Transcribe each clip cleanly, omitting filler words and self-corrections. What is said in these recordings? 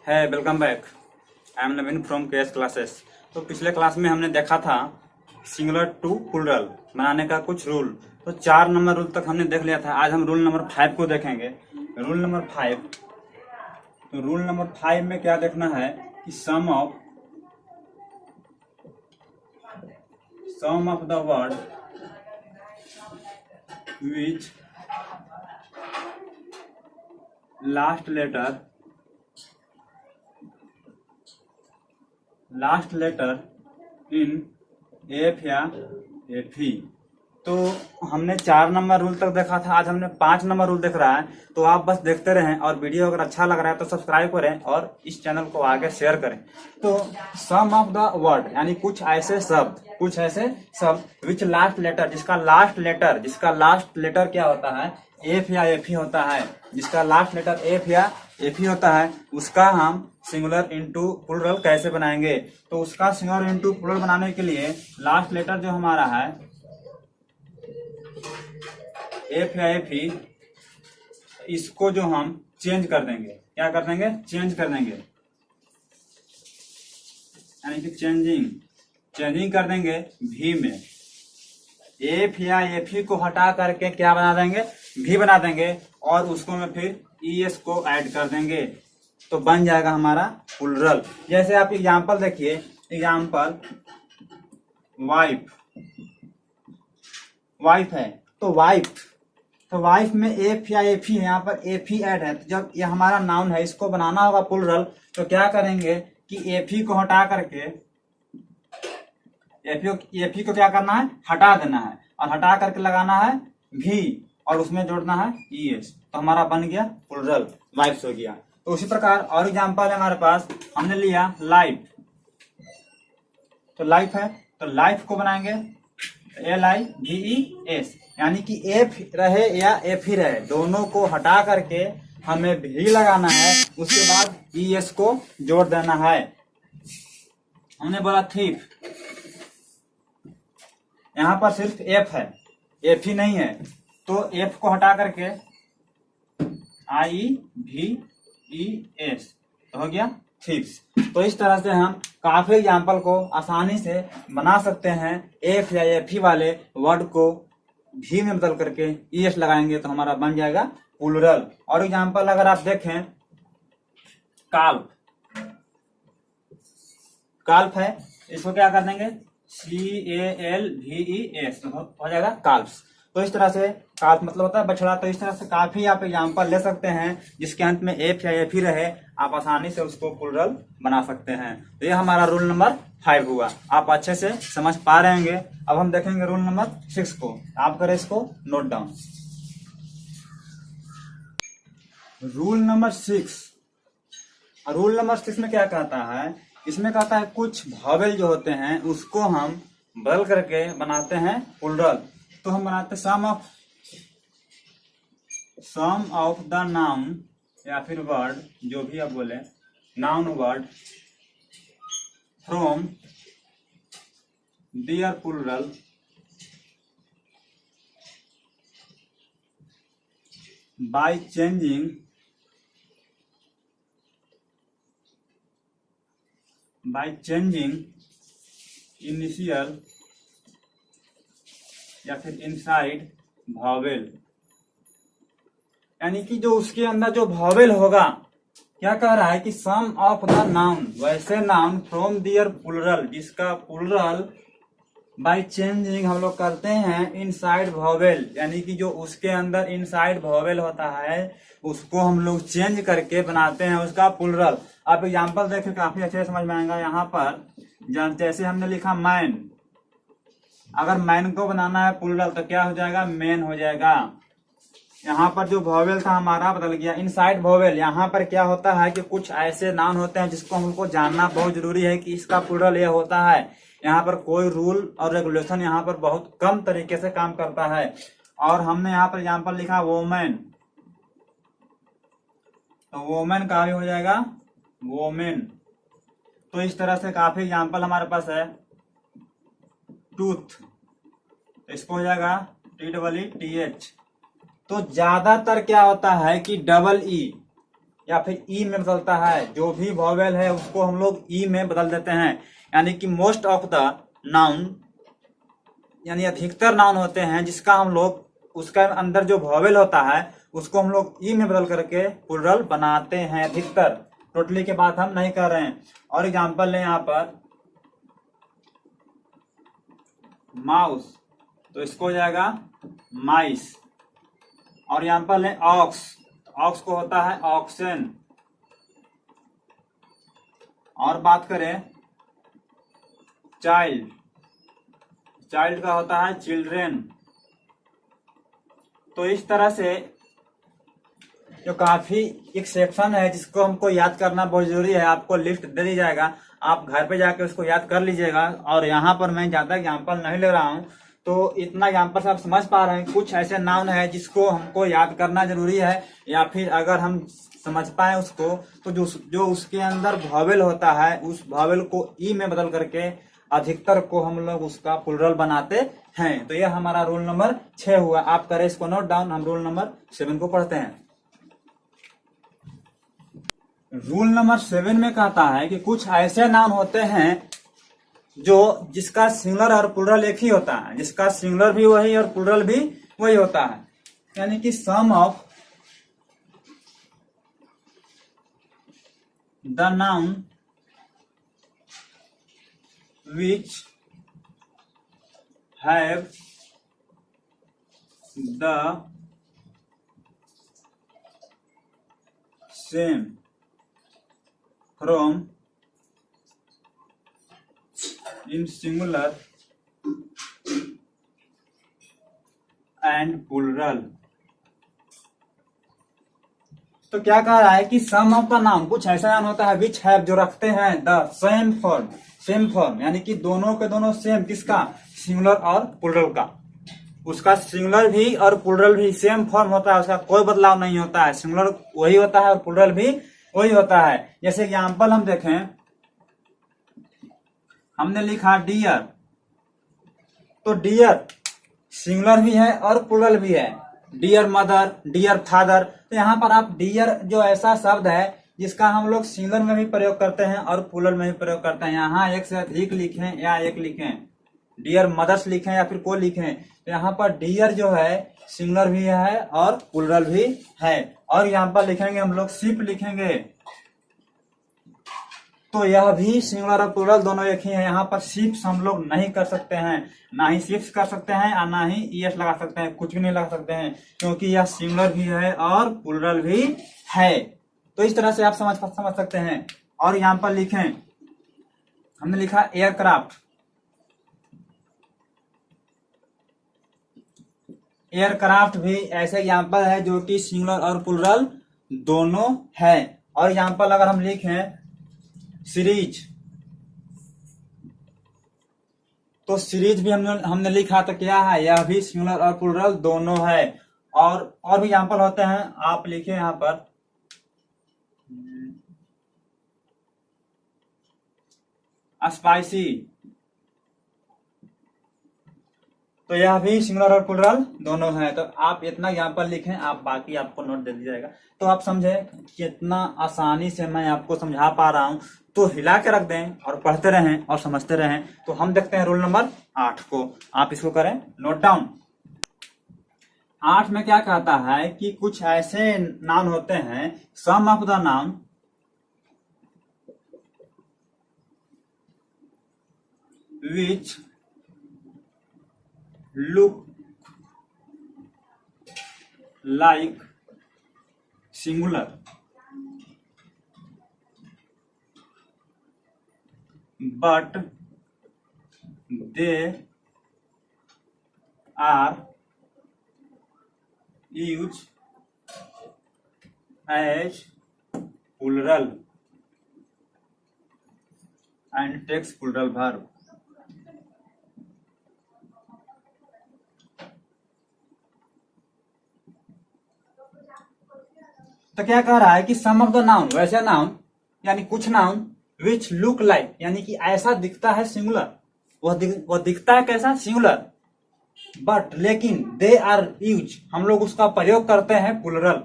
है welcome back. I am Naveen from KS classes. तो पिछले क्लास में हमने देखा था सिंगुलर टू प्लूरल बनाने का कुछ रूल। तो 4 नंबर रूल तक हमने देख लिया था। आज हम रूल नंबर 5 को देखेंगे। रूल नंबर 5, तो रूल नंबर 5 में क्या देखना है कि some of the word which last letter in f या एफ ही। तो हमने 4 नंबर रूल तक देखा था। आज हमने 5 नंबर रूल देख रहा है। तो आप बस देखते रहें और वीडियो अगर अच्छा लग रहा है तो सब्सक्राइब करें और इस चैनल को आगे शेयर करें। तो सम ऑफ द वर्ड यानी कुछ ऐसे शब्द विच लास्ट लेटर, जिसका लास्ट लेटर क्या होता है, एफ या एफ ही होता है। जिसका लास्ट लेटर एफ या एफ ही होता है उसका हम सिंगुलर इनटू प्लूरल कैसे बनाएंगे। तो उसका सिंगुलर इनटू प्लूरल बनाने के लिए लास्ट लेटर जो हमारा है एफ या एफ ही, इसको जो हम चेंज कर देंगे, क्या कर देंगे, चेंज कर देंगे, यानी कि चेंजिंग कर देंगे भी में। एफ या एफ ही को हटा करके क्या बना देंगे, भी बना देंगे और उसको में फिर ईएस को ऐड कर देंगे तो बन जाएगा हमारा प्लूरल। जैसे आप एग्जांपल देखिए, एग्जांपल वाइफ है तो वाइफ में एफ या एफ ही है, यहाँ पर एफ ही ऐड है। तो जब ये हमारा नाउन है, इसको बनाना होगा प्लूरल, तो क्या करेंगे कि एफ ही को हटा करके एफ ही को क्या करना है, हटा देना है और हटा करके लगाना है भी और उसमें जोड़ना है ईएस। तो हमारा बन गया प्लूरल, वाइफ्स हो गया। तो उसी प्रकार और एग्जांपल है हमारे पास, हमने लिया लाइफ। तो लाइफ है तो लाइफ को बनाएंगे LIVES, यानी कि एफ रहे या एफ ही रहे, दोनों को हटा करके हमें भी लगाना है, उसके बाद ES को जोड़ देना है। हमने बोला थीफ, यहां पर सिर्फ एफ है, एफ ही नहीं है, तो एफ को हटा करके IVES तो हो गया थीफ्स। तो इस तरह से हम काफी एग्जाम्पल को आसानी से बना सकते हैं। एफ या एफ ही वाले वर्ड को भी में बदल करके ईएस लगाएंगे तो हमारा बन जाएगा प्लूरल। और एग्जाम्पल अगर आप देखें, काल्फ है, इसको क्या कर देंगे CALVES तो हो जाएगा काल्फ्स। तो इस तरह से काल्फ मतलब होता है बछड़ा। तो इस तरह से काफी आप एग्जाम्पल ले सकते हैं जिसके अंत में एफ या एफ ही रहे, आप आसानी से उसको प्लूरल बना सकते हैं। तो ये हमारा रूल नंबर 5 हुआ। आप अच्छे से समझ पा रहे होंगे। अब हम देखेंगे रूल नंबर 6 को। आप करें इसको नोट डाउन। रूल नंबर 6 में क्या कहता है, इसमें कहता है कुछ वॉवेल जो होते हैं उसको हम बदल करके बनाते हैं प्लूरल। तो हम बनाते सम ऑफ द नाउन या फिर वर्ड, जो भी आप बोले, noun word from their plural by changing initial या फिर इनसाइड वॉवेल, यानी कि जो उसके अंदर जो वॉवेल होगा, क्या कह रहा है कि सम ऑफ द नाउन, वैसे नाउन फ्रॉम दियर प्लूरल, जिसका प्लूरल बाय चेंजिंग हम लोग करते हैं इनसाइड वॉवेल, यानी कि जो उसके अंदर इनसाइड वॉवेल होता है उसको हम लोग चेंज करके बनाते हैं उसका प्लूरल। आप एग्जांपल देखें, काफी अच्छे से समझ में आएगा। यहाँ पर जैसे हमने लिखा मैन, अगर मैन को बनाना है प्लूरल तो क्या हो जाएगा, मेन हो जाएगा। यहाँ पर जो वॉवेल था हमारा बदल गया इनसाइड वॉवेल। यहाँ पर क्या होता है कि कुछ ऐसे नाउन होते हैं जिसको हमको जानना बहुत जरूरी है कि इसका प्लूरल ये होता है। यहाँ पर कोई रूल और रेगुलेशन यहाँ पर बहुत कम तरीके से काम करता है। और हमने यहाँ पर एग्जांपल लिखा वोमेन, तो वोमेन का भी हो जाएगा वोमेन। तो इस तरह से काफी एग्जांपल हमारे पास है। टूथ, इसको हो जाएगा TEETH। तो ज्यादातर क्या होता है कि डबल ई, या फिर ई में बदलता है, जो भी वॉवेल है उसको हम लोग ई में बदल देते हैं। यानी कि मोस्ट ऑफ द नाउन, यानी अधिकतर नाउन होते हैं जिसका हम लोग उसका अंदर जो वॉवेल होता है उसको हम लोग ई में बदल करके प्लुरल बनाते हैं अधिकतर। टोटली की बात हम नहीं कर रहे हैं। और एग्जांपल लें यहाँ पर माउस, तो इसको हो जाएगा माइस। और एग्जांपल लें ऑक्स, ऑक्स को होता है ऑक्सन। और बात करें चाइल्ड, चाइल्ड का होता है चिल्ड्रेन। तो इस तरह से जो काफी एक सेक्शन है जिसको हमको याद करना बहुत जरूरी है। आपको लिस्ट दे दी जाएगा, आप घर पे जाके उसको याद कर लीजिएगा। और यहाँ पर मैं ज्यादा एग्जाम्पल नहीं ले रहा हूँ, तो इतना एग्जाम्पल से आप समझ पा रहे हैं। कुछ ऐसे नाउन है जिसको हमको याद करना जरूरी है, या फिर अगर हम समझ पाए उसको तो जो उसके अंदर वॉवेल होता है उस वॉवेल को ई में बदल करके अधिकतर को हम लोग उसका प्लुरल बनाते हैं। तो यह हमारा रूल नंबर 6 हुआ। आप करें इसको नोट डाउन। हम रूल नंबर 7 को पढ़ते हैं। रूल नंबर 7 में कहता है कि कुछ ऐसे नाउन होते हैं जो जिसका सिंगुलर और प्लुरल एक ही होता है, जिसका सिंगुलर भी वही और प्लुरल भी वही होता है। यानी कि some of the noun which have the same form in singular and plural। तो क्या कह रहा है कि सम ऑफ द नाउन, कुछ ऐसा नाउन होता है विच हैव, जो रखते हैं the same form, same form यानी कि दोनों के दोनों सेम, किसका, सिंगुलर और प्लुरल का। उसका सिंगुलर भी और प्लुरल भी सेम फॉर्म होता है, उसका कोई बदलाव नहीं होता है। सिंगुलर वही होता है और प्लुरल भी वही होता है। जैसे एग्जांपल हम देखें, हमने लिखा डियर, तो डियर सिंगुलर भी है और प्लुरल भी है। Dear mother, dear father. तो यहाँ पर आप डियर जो ऐसा शब्द है जिसका हम लोग सिंगुलर में भी प्रयोग करते हैं और प्लुरल में भी प्रयोग करते हैं। यहाँ एक से अधिक लिखें या एक लिखें, डियर मदर्स लिखें या फिर को लिखें, तो यहाँ पर डियर जो है सिंगुलर भी है और प्लुरल भी है। और यहाँ पर लिखेंगे हम लोग शिप लिखेंगे, तो यह भी सिंगुलर और प्लुरल दोनों एक ही है। यहाँ पर शिप्स हम लोग नहीं कर सकते हैं, ना ही शिप्स कर सकते हैं और ना ही ईएस लगा सकते हैं, कुछ भी नहीं लगा सकते हैं, क्योंकि यह सिंगुलर भी है और प्लुरल भी है। तो इस तरह से आप समझ सकते हैं। और यहाँ पर लिखें, हमने लिखा एयरक्राफ्ट, एयरक्राफ्ट भी ऐसे एग्जाम्पल है जो कि सिंगुलर और प्लुरल दोनों है। और एग्जाम्पल अगर हम लिखें सीरीज, तो सीरीज भी हमने लिखा तो क्या है, यह भी सिंगुलर और प्लुरल दोनों है। और भी एग्जाम्पल होते हैं, आप लिखे यहाँ पर स्पाइसी, तो यह भी सिंगुलर और प्लुरल दोनों है। तो आप इतना एग्जाम्पल लिखें, आप बाकी आपको नोट दे दिया जाएगा। तो आप समझे कितना आसानी से मैं आपको समझा पा रहा हूं। तो हिला के रख दें और पढ़ते रहें और समझते रहें। तो हम देखते हैं रूल नंबर 8 को। आप इसको करें नोट डाउन। 8 में क्या कहता है कि कुछ ऐसे नाउन होते हैं, some of the noun which look like singular but they are used as plural and takes plural verb। तो क्या कह रहा है कि सम ऑफ द नाउन, वैसे नाउन यानी कुछ नाउन विच लुक लाइक, यानी कि ऐसा दिखता है सिंगुलर, वह दिखता है कैसा, सिंगुलर, बट लेकिन दे आर यूज, हम लोग उसका प्रयोग करते हैं प्लुरल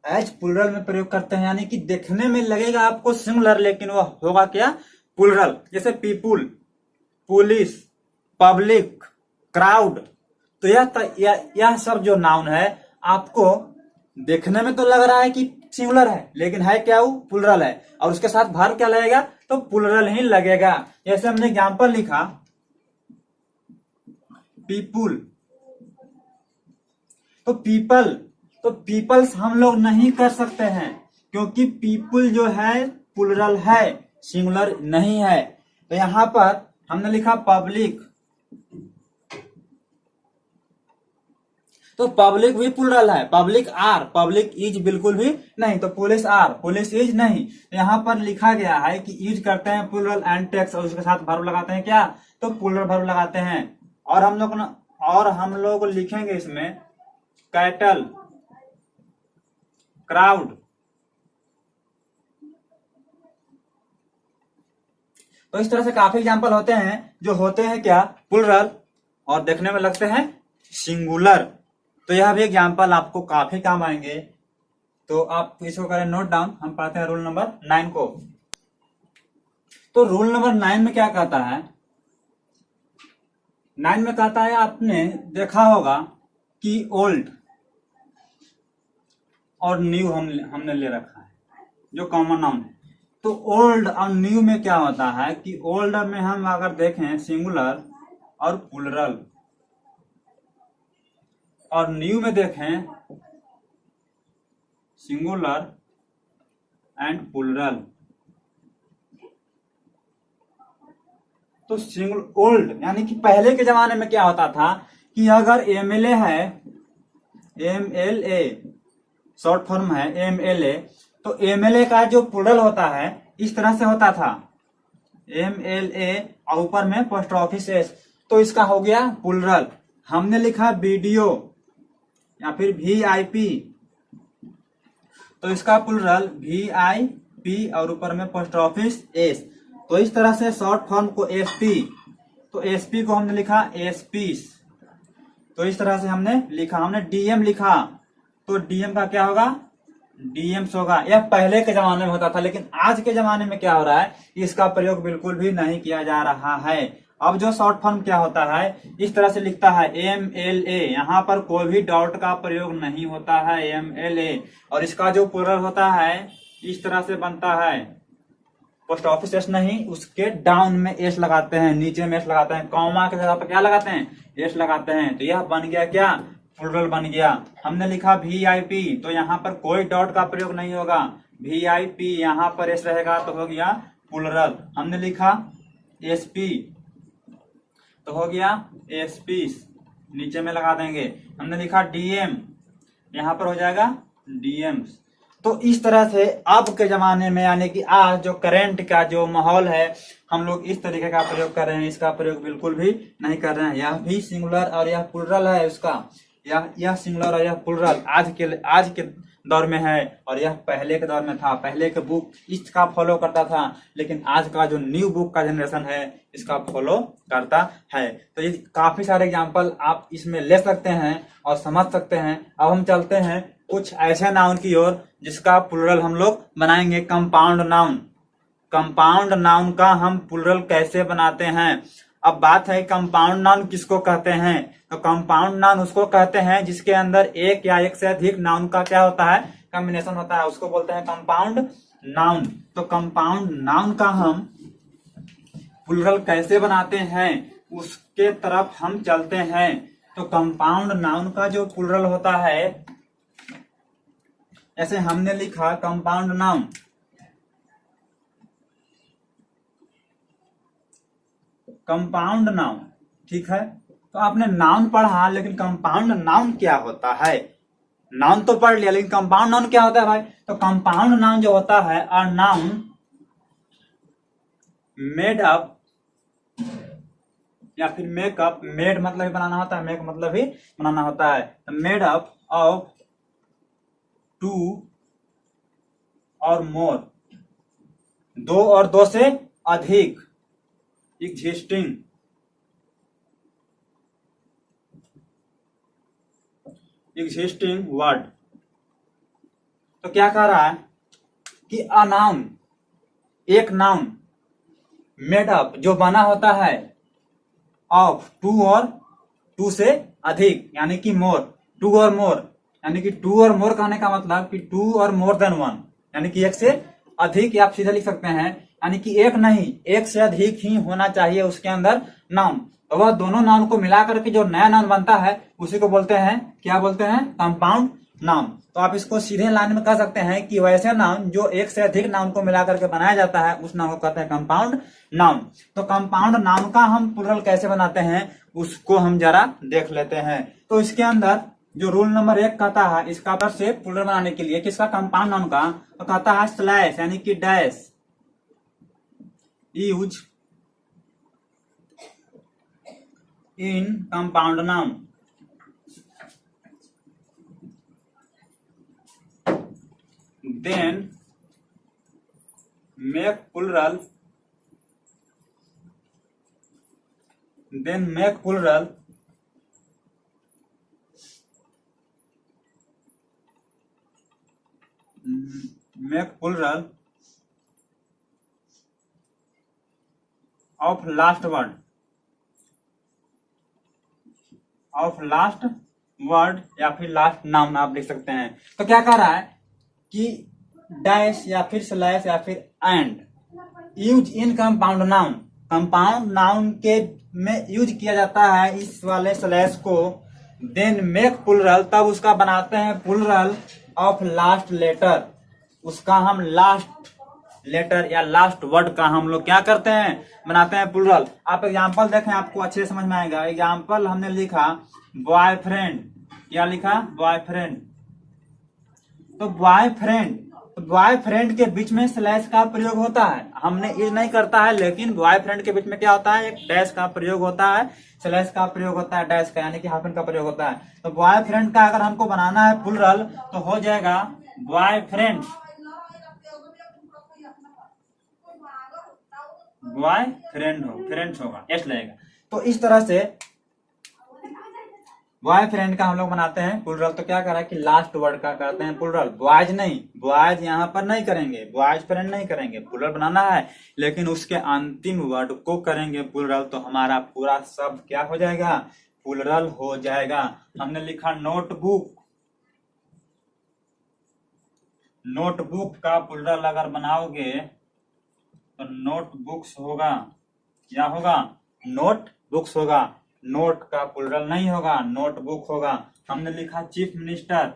एज प्लूरल में प्रयोग करते हैं, यानी कि देखने में लगेगा आपको सिंगुलर लेकिन वह होगा क्या, प्लूरल। जैसे पीपुल, पुलिस, पब्लिक, क्राउड। तो यह सब जो नाउन है आपको देखने में तो लग रहा है कि सिंगुलर है, लेकिन है क्या, वो प्लूरल है। और उसके साथ वर्ब क्या लगेगा, तो प्लूरल ही लगेगा। जैसे हमने एग्जाम्पल लिखा पीपुल, तो पीपल, तो पीपल्स हम लोग नहीं कर सकते हैं, क्योंकि पीपुल जो है प्लूरल है, सिंगुलर नहीं है। तो यहां पर हमने लिखा पब्लिक, तो पब्लिक भी प्लूरल है। पब्लिक आर, पब्लिक इज बिल्कुल भी नहीं। तो पुलिस आर, पुलिस इज नहीं। तो यहाँ पर लिखा गया है कि यूज करते हैं प्लूरल एंड टेक्स्ट, और उसके साथ वर्ब लगाते हैं क्या, तो प्लूरल वर्ब लगाते हैं। और हम लोग लिखेंगे इसमें कैटल, क्राउड। तो इस तरह से काफी एग्जाम्पल होते हैं जो होते हैं क्या, प्लूरल, और देखने में लगते हैं सिंगुलर। तो यह भी एग्जाम्पल आपको काफी काम आएंगे। तो आप इसको करें नोट डाउन। हम पढ़ते हैं रूल नंबर 9 को। तो रूल नंबर 9 में क्या कहता है, 9 में कहता है, आपने देखा होगा कि ओल्ड और न्यू हमने ले रखा है जो कॉमन नाउन है। तो ओल्ड और न्यू में क्या होता है कि ओल्ड में हम अगर देखें सिंगुलर और प्लूरल, और न्यू में देखें सिंगुलर एंड प्लूरल। तो सिंगुलर ओल्ड यानी कि पहले के जमाने में क्या होता था कि अगर एमएलए है, एमएलए शॉर्ट फॉर्म है एमएलए, तो एमएलए का जो प्लूरल होता है इस तरह से होता था, एमएलए और ऊपर में पोस्ट ऑफिस एस, तो इसका हो गया प्लूरल। हमने लिखा वीडियो या फिर वीआईपी, तो इसका प्लूरल वीआईपी और ऊपर में पोस्ट ऑफिस एस। तो इस तरह से शॉर्ट फॉर्म को एसपी, तो एसपी को हमने लिखा एसपीस। तो इस तरह से हमने लिखा। हमने डीएम लिखा, तो डीएम का क्या होगा, डीएम्स होगा। यह पहले के जमाने में होता था, लेकिन आज के जमाने में क्या हो रहा है, इसका प्रयोग बिल्कुल भी नहीं किया जा रहा है। अब जो शॉर्ट फॉर्म क्या होता है, इस तरह से लिखता है एमएलए, यहाँ पर कोई भी डॉट का प्रयोग नहीं होता है, एमएलए। और इसका जो प्लूरल होता है इस तरह से बनता है, पोस्ट ऑफिस एस नहीं, उसके डाउन में एस लगाते हैं, नीचे में एस लगाते हैं, कॉमा के जगह पर क्या लगाते हैं, एस लगाते हैं। तो यह बन गया क्या, प्लूरल बन गया। हमने लिखा वीआईपी, तो यहाँ पर कोई डॉट का प्रयोग नहीं होगा, वीआईपी यहाँ पर एस रहेगा, तो हो गया प्लूरल। हमने लिखा एसपी, तो हो गया एसपी, नीचे में लगा देंगे। हमने लिखा डीएम, यहाँ पर हो जाएगा डीएम्स। तो इस तरह से अब के जमाने में, यानी कि आज जो करंट का जो माहौल है, हम लोग इस तरीके का प्रयोग कर रहे हैं, इसका प्रयोग बिल्कुल भी नहीं कर रहे हैं। यह भी सिंगुलर और यह प्लूरल है, उसका यह सिंगुलर और यह प्लूरल आज के दौर में है, और यह पहले के दौर में था। पहले के बुक इसका फॉलो करता था, लेकिन आज का जो न्यू बुक का जनरेशन है इसका फॉलो करता है। तो ये काफी सारे एग्जाम्पल आप इसमें ले सकते हैं और समझ सकते हैं। अब हम चलते हैं कुछ ऐसे नाउन की ओर जिसका प्लूरल हम लोग बनाएंगे, कंपाउंड नाउन। कंपाउंड नाउन का हम प्लूरल कैसे बनाते हैं। अब बात है कंपाउंड नाउन किसको कहते हैं, तो कंपाउंड नाउन उसको कहते हैं जिसके अंदर एक या एक से अधिक नाउन का क्या होता है, कॉम्बिनेशन होता है, उसको बोलते हैं कंपाउंड नाउन। तो कंपाउंड नाउन का हम प्लूरल कैसे बनाते हैं उसके तरफ हम चलते हैं। तो कंपाउंड नाउन का जो प्लूरल होता है, ऐसे हमने लिखा कंपाउंड नाउन, कंपाउंड नाउन, ठीक है। तो आपने नाउन पढ़ा, लेकिन कंपाउंड नाउन क्या होता है, नाउन तो पढ़ लिया, लेकिन कंपाउंड नाउन क्या होता है भाई। तो कंपाउंड नाउन जो होता है, अ नाउन मेड अप या फिर मेकअप, मेड मतलब ही बनाना होता है, मेक मतलब ही बनाना होता है, मेड अप ऑफ टू और मोर, दो और दो से अधिक, एग्जिस्टिंग वर्ड। तो क्या कह रहा है कि अ नाउन, एक नाउन मेड अप जो बना होता है ऑफ टू और टू से अधिक यानी कि मोर, टू और मोर, यानी कि टू और मोर कहने का मतलब कि टू और मोर देन वन, यानी कि एक से अधिक, या आप सीधे लिख सकते हैं यानी कि एक नहीं, एक से अधिक ही होना चाहिए उसके अंदर नाउन। तो वह दोनों नाउन को मिला करके जो नया नाउन बनता है उसी को बोलते हैं, क्या बोलते हैं, कंपाउंड नाउन। तो आप इसको सीधे लाइन में कह सकते हैं कि वैसे नाउन जो एक से अधिक नाउन को मिला करके बनाया जाता है उस नाउन को कहते हैं कंपाउंड नाउन। तो कंपाउंड नाउन का हम प्लुरल कैसे बनाते हैं उसको हम जरा देख लेते हैं। तो इसके अंदर जो रूल नंबर 1 कहता है इसका पर से प्लुरल बनाने के लिए, किसका, कंपाउंड नाउन का, तो कहता है स्लैश यानी कि dash use in compound noun, then make plural, make plural of last word, या फिर लास्ट नाउन आप लिख सकते हैं। तो क्या कह रहा है कि डैश या फिर स्लैश या फिर and use in compound noun, compound noun के में यूज किया जाता है इस वाले स्लैश को, देन मेक प्लुरल, तब उसका बनाते हैं प्लुरल ऑफ लास्ट लेटर, उसका हम लास्ट लेटर या लास्ट वर्ड का हम लोग क्या करते हैं, बनाते हैं प्लुरल। आप एग्जांपल देखें आपको अच्छे से समझ में आएगा। एग्जांपल हमने लिखा बॉयफ्रेंड, क्या लिखा, बॉयफ्रेंड। तो बॉयफ्रेंड के बीच में स्लैश का प्रयोग होता है, हमने यूज नहीं करता है, लेकिन बॉयफ्रेंड के बीच में क्या होता है, एक डैश का प्रयोग होता है, स्लैश का प्रयोग होता है, डैश का यानी कि हाइफन का प्रयोग होता है। तो बॉयफ्रेंड का अगर हमको बनाना है प्लुरल तो हो जाएगा बॉयफ्रेंड, फ्रेंड्स होगा, एस लगेगा। तो इस तरह से बॉयफ्रेंड का हम लोग बनाते हैं प्लुरल। तो क्या करा कि लास्ट वर्ड का करते हैं प्लुरल, बॉयज नहीं, बॉयज यहाँ पर नहीं करेंगे, बॉयज फ्रेंड नहीं करेंगे, प्लुरल बनाना है, लेकिन उसके अंतिम वर्ड को करेंगे प्लुरल। तो हमारा पूरा शब्द क्या हो जाएगा, प्लुरल हो जाएगा। हमने लिखा नोटबुक, नोटबुक का प्लुरल अगर बनाओगे तो नोटबुक्स होगा, क्या होगा, नोटबुक्स होगा, नोट का प्लुरल नहीं होगा, नोटबुक होगा। हमने लिखा चीफ मिनिस्टर,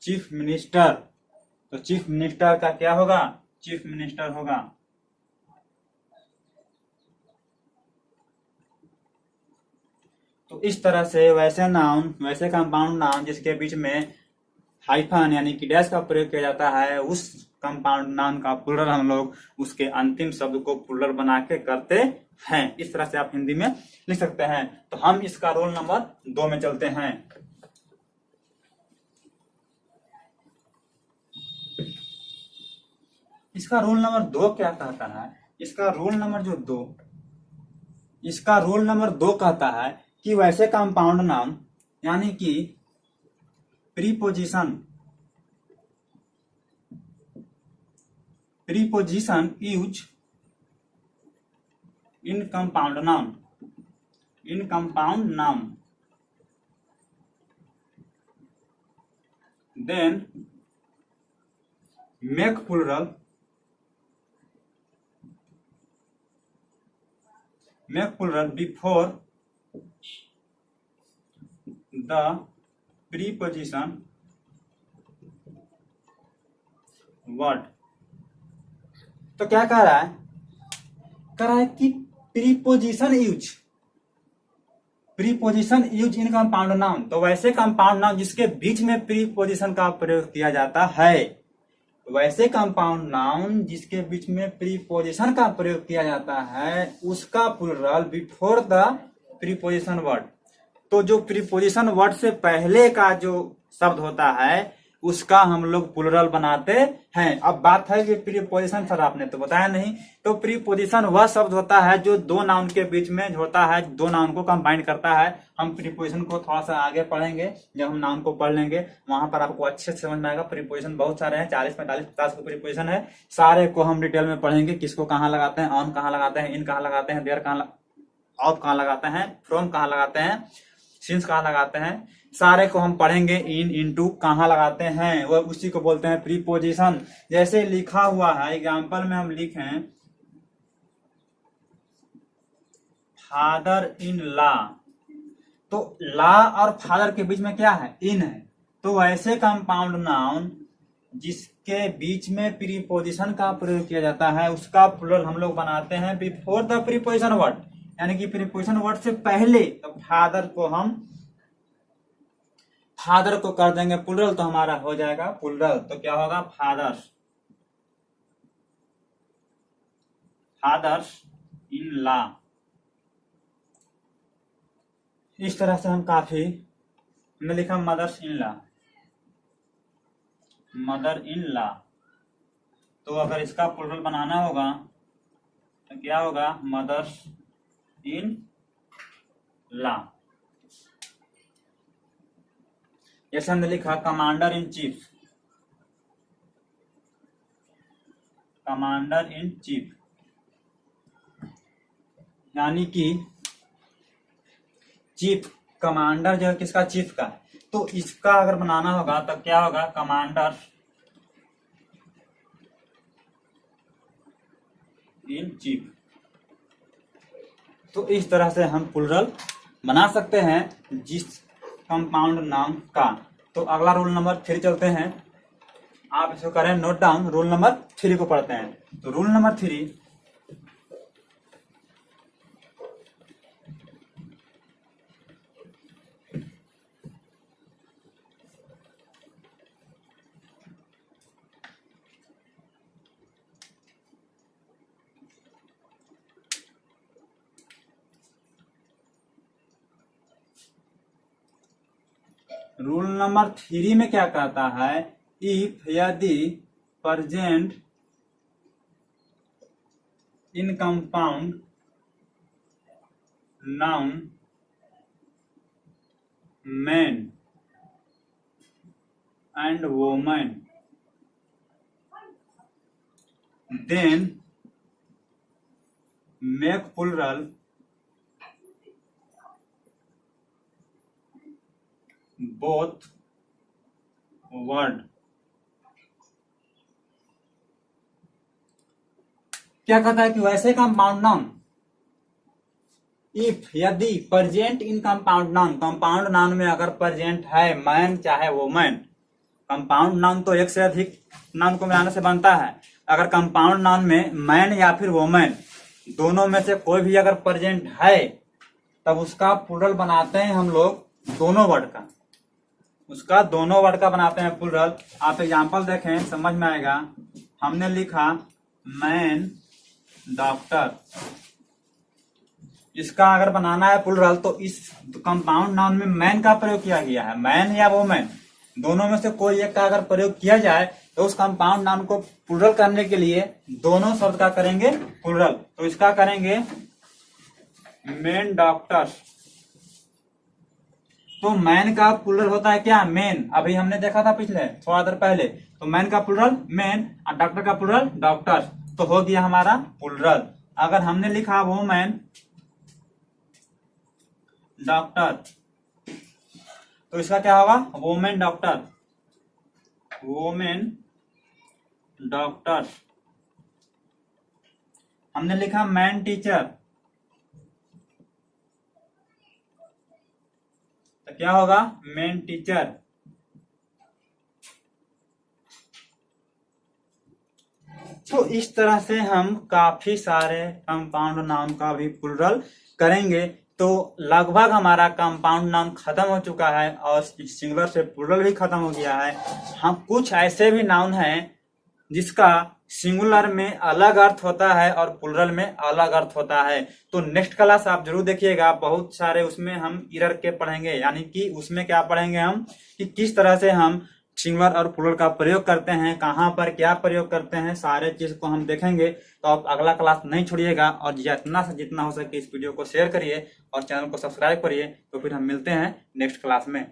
चीफ मिनिस्टर, तो चीफ मिनिस्टर का क्या होगा, चीफ मिनिस्टर होगा। तो इस तरह से वैसे नाउन, वैसे कंपाउंड नाउन जिसके बीच में हाइफन यानी कि डैश का प्रयोग किया जाता है, उस कंपाउंड नाउन का प्लुरल हम लोग उसके अंतिम शब्द को प्लुरल बना के करते हैं। इस तरह से आप हिंदी में लिख सकते हैं। तो हम इसका रोल नंबर 2 में चलते हैं। इसका रोल नंबर 2 क्या कहता है, इसका रोल नंबर जो 2, इसका रोल नंबर 2 कहता है कि वैसे कंपाउंड नाउन यानी कि preposition use in compound noun, then make plural before the preposition word. तो क्या कह रहा है, कि preposition use in compound noun, तो वैसे कंपाउंड नाउन जिसके बीच में प्रीपोजिशन का प्रयोग किया जाता है, वैसे कंपाउंड नाउन जिसके बीच में प्रीपोजिशन का प्रयोग किया जाता है उसका plural before the preposition word. तो जो प्रीपोजिशन वर्ड से पहले का जो शब्द होता है उसका हम लोग प्लुरल बनाते हैं। अब बात है कि प्रीपोजिशन, सर आपने तो बताया नहीं। तो प्रीपोजिशन वह शब्द होता है जो दो नाउन के बीच में होता है, दो नाउन को कंबाइन करता है। हम प्रीपोजिशन को थोड़ा सा आगे पढ़ेंगे, जब हम नाउन को पढ़ लेंगे वहां पर आपको अच्छे से समझ में आएगा। प्रीपोजिशन बहुत सारे हैं, 40, 45, 50 को प्रीपोजिशन है। सारे को हम डिटेल में पढ़ेंगे, किसको कहाँ लगाते हैं, ऑन कहाँ लगाते हैं, इन कहाँ लगाते हैं, देयर कहाँ, ऑफ कहाँ लगाते हैं, फ्रॉम कहाँ लगाते हैं, सिंस कहाँ लगाते हैं, सारे को हम पढ़ेंगे। इन, इनटू कहाँ लगाते हैं, वह उसी को बोलते हैं प्रीपोजिशन। जैसे लिखा हुआ है, एग्जाम्पल में हम लिखें फादर इन लॉ, तो ला और फादर के बीच में क्या है, इन है। तो वैसे कंपाउंड नाउन जिसके बीच में प्रीपोजिशन का प्रयोग किया जाता है उसका प्लुरल हम लोग बनाते हैं बिफोर द प्रीपोजिशन वर्ड, यानी कि प्रीपोजिशन वर्ड से पहले। तो फादर को कर देंगे प्लुरल, तो हमारा हो जाएगा प्लुरल। तो क्या होगा, फादर्स, फादर्स इन लॉ। इस तरह से हम काफी, हमने लिखा mother's in law, mother in law. तो अगर इसका प्लुरल बनाना होगा तो क्या होगा, मदर्स इन लॉ। जैसे हमने लिखा commander in chief, commander in chief, यानी कि चीफ, कमांडर जो है किसका, चीफ का। तो इसका अगर बनाना होगा तो क्या होगा, कमांडर इन चीफ। तो इस तरह से हम प्लुरल बना सकते हैं जिस कंपाउंड नाउन का। तो अगला रूल नंबर 3 चलते हैं, आप इसको करें नोट डाउन। रूल नंबर 3 को पढ़ते हैं। तो रूल नंबर 3, रूल नंबर 3 में क्या कहता है, इफ यदि present in compound noun man and woman then make plural both word. क्या कहता है कि वैसे कंपाउंड नाउन, इफ यदि present in compound noun, compound noun में अगर प्रेजेंट है मैन चाहे वोमन, कंपाउंड नाउन तो एक से अधिक नाउन को मिलाने से बनता है। अगर कंपाउंड नाउन में मैन या फिर वोमन दोनों में से कोई भी अगर प्रेजेंट है तब उसका प्लुरल बनाते हैं हम लोग दोनों वर्ड का, उसका दोनों वर्ड का बनाते हैं प्लुरल। आप एग्जांपल देखें समझ में आएगा। हमने लिखा मैन डॉक्टर, इसका अगर बनाना है प्लुरल तो इस कंपाउंड नाउन में मैन का प्रयोग किया गया है। मैन या वोमेन दोनों में से कोई एक का अगर प्रयोग किया जाए तो उस कंपाउंड नाउन को प्लुरल करने के लिए दोनों शब्द का करेंगे प्लुरल। तो इसका करेंगे मेन डॉक्टर्स। तो मैन का प्लुरल होता है क्या, मेन। अभी हमने देखा था पिछले थोड़ा देर पहले। तो मैन का प्लुरल मेन और डॉक्टर का प्लुरल डॉक्टर्स, तो हो गया हमारा प्लुरल। अगर हमने लिखा वोमेन डॉक्टर तो इसका क्या होगा, वोमेन डॉक्टर, वोमेन डॉक्टर। हमने लिखा मैन टीचर तो क्या होगा, मैन टीचर। तो इस तरह से हम काफी सारे कंपाउंड नाउन का भी प्लुरल करेंगे। तो लगभग हमारा कंपाउंड नाउन खत्म हो चुका है और सिंगुलर से प्लुरल भी खत्म हो गया है। हम कुछ ऐसे भी नाउन हैं जिसका सिंगुलर में अलग अर्थ होता है और प्लुरल में अलग अर्थ होता है। तो नेक्स्ट क्लास आप जरूर देखिएगा, बहुत सारे उसमें हम इरर के पढ़ेंगे, यानी कि उसमें क्या पढ़ेंगे हम कि किस तरह से हम सिंगुलर और प्लूरल का प्रयोग करते हैं, कहाँ पर क्या प्रयोग करते हैं, सारे चीज को हम देखेंगे। तो आप अगला क्लास नहीं छोड़िएगा और जितना से जितना हो सके इस वीडियो को शेयर करिए और चैनल को सब्सक्राइब करिए। तो फिर हम मिलते हैं नेक्स्ट क्लास में।